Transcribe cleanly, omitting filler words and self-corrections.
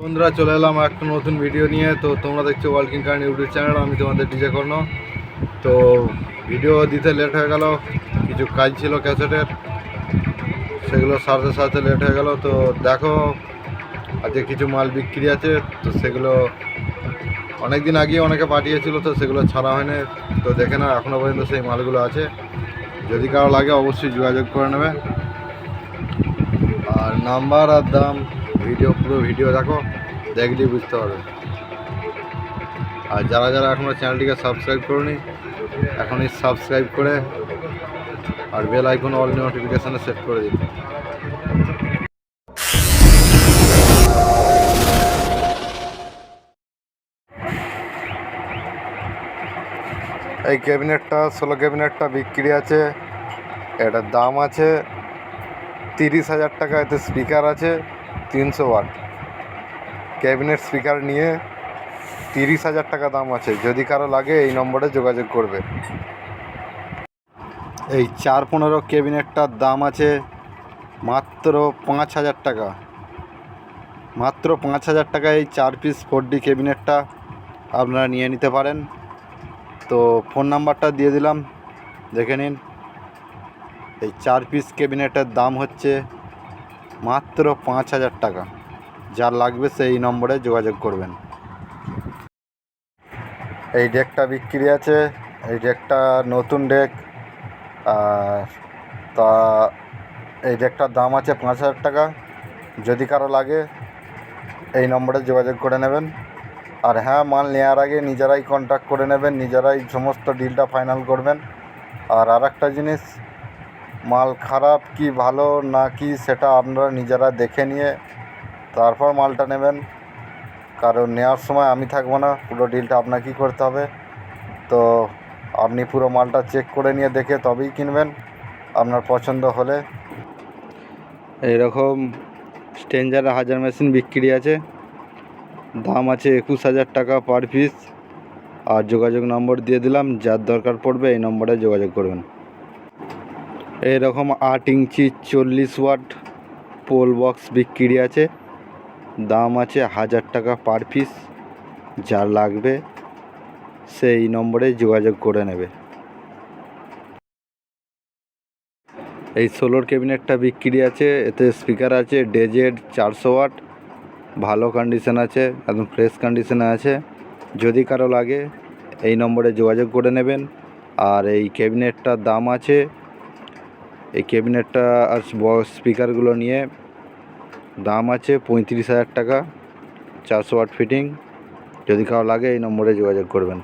বন্ধুরা চলে এলাম একটা নতুন ভিডিও নিয়ে। তো তোমরা দেখছো ওয়ার্কিং কারেন্ট ইউটিউব চ্যানেল। আমি তোমাদের ডিজে কর্ণ। তো ভিডিও দিতে লেট হয়ে গেল, কিছু কাজ ছিল ক্যাসেটের, সেগুলো সারতে সারতে লেট হয়ে গেল। তো দেখো আজকে কিছু মাল বিক্রি আছে, তো সেগুলো অনেক দিন আগে অনেকে পাঠিয়েছিল, তো সেগুলো ছাড়া হয়নি। তো দেখে না, এখনও পর্যন্ত সেই মালগুলো আছে। যদি কারো লাগে অবশ্যই যোগাযোগ করে নেবে। আর নাম্বার আর দাম পুরো ভিডিও দেখো, দেখলেই বুঝতে পারবে। আর যারা যারা এখনও চ্যানেলটিকে সাবস্ক্রাইব করনি, এখনই সাবস্ক্রাইব করে আর বেল আইকন অল নোটিফিকেশানে সেট করে দিন। এই ক্যাবিনেটটা 16 ক্যাবিনেটটা বিক্রি আছে। এটার দাম আছে 30,000 টাকা। এতে স্পিকার আছে 300 ওয়াট। ক্যাবিনেট স্পিকার নিয়ে 30,000 টাকা দাম আছে। যদি কারো লাগে এই নম্বরে যোগাযোগ করবে। এই 415 ক্যাবিনেটটার দাম আছে মাত্র 5,000 টাকা। মাত্র 5,000 টাকায় এই 4 পিস 4D ক্যাবিনেটটা আপনারা নিয়ে নিতে পারেন। তো ফোন নাম্বারটা দিয়ে দিলাম, দেখে নিন। এই 4 পিস ক্যাবিনেটের দাম হচ্ছে মাত্র 5,000 টাকা। যার লাগবে সেই নম্বরে যোগাযোগ করবেন। এই ডেকটা বিক্রি আছে। এই ডেকটা নতুন ডেক। আর তা এই ডেকটার দাম আছে 5,000 টাকা। যদি কারো লাগে এই নম্বরে যোগাযোগ করে নেবেন। আর হ্যাঁ, মাল নেওয়ার আগে নিজেরাই কন্ট্যাক্ট করে নেবেন, নিজেরাই সমস্ত ডিলটা ফাইনাল করবেন। আর একটা জিনিস, মাল খারাপ কি ভালো না কি সেটা আপনারা নিজেরা দেখে নিয়ে তারপর মালটা নেবেন। কারণ নেওয়ার সময় আমি থাকবো না, পুরো ডিলটা আপনাকেই করতে হবে। তো আপনি পুরো মালটা চেক করে নিয়ে দেখে তবেই কিনবেন, আপনার পছন্দ হলে। এইরকম স্ট্রেঞ্জার হাজার মেশিন বিক্রি আছে। দাম আছে 21,000 টাকা পার পিস। আর যোগাযোগ নম্বর দিয়ে দিলাম, যার দরকার পড়বে এই নম্বরে যোগাযোগ করবেন। এইরকম 8 ইঞ্চি 40 ওয়াট পোল বক্স বিক্রি আছে। দাম আছে 1,000 টাকা পার পিস। যার লাগবে সেই নম্বরে যোগাযোগ করে নেবে। এই 16 ক্যাবিনেটটা বিক্রি আছে। এতে স্পিকার আছে ডেজেড 400 ওয়াট। ভালো কন্ডিশন আছে, একদম ফ্রেশ কন্ডিশনে আছে। যদি কারো লাগে এই নম্বরে যোগাযোগ করে নেবেন। আর এই ক্যাবিনেটটার দাম আছে, এই ক্যাবিনেটটা আর স্পিকারগুলো নিয়ে দাম আছে 35,000 টাকা, 400 ওয়াট ফিটিং। যদি কারো লাগে এই নম্বরে যোগাযোগ করবেন।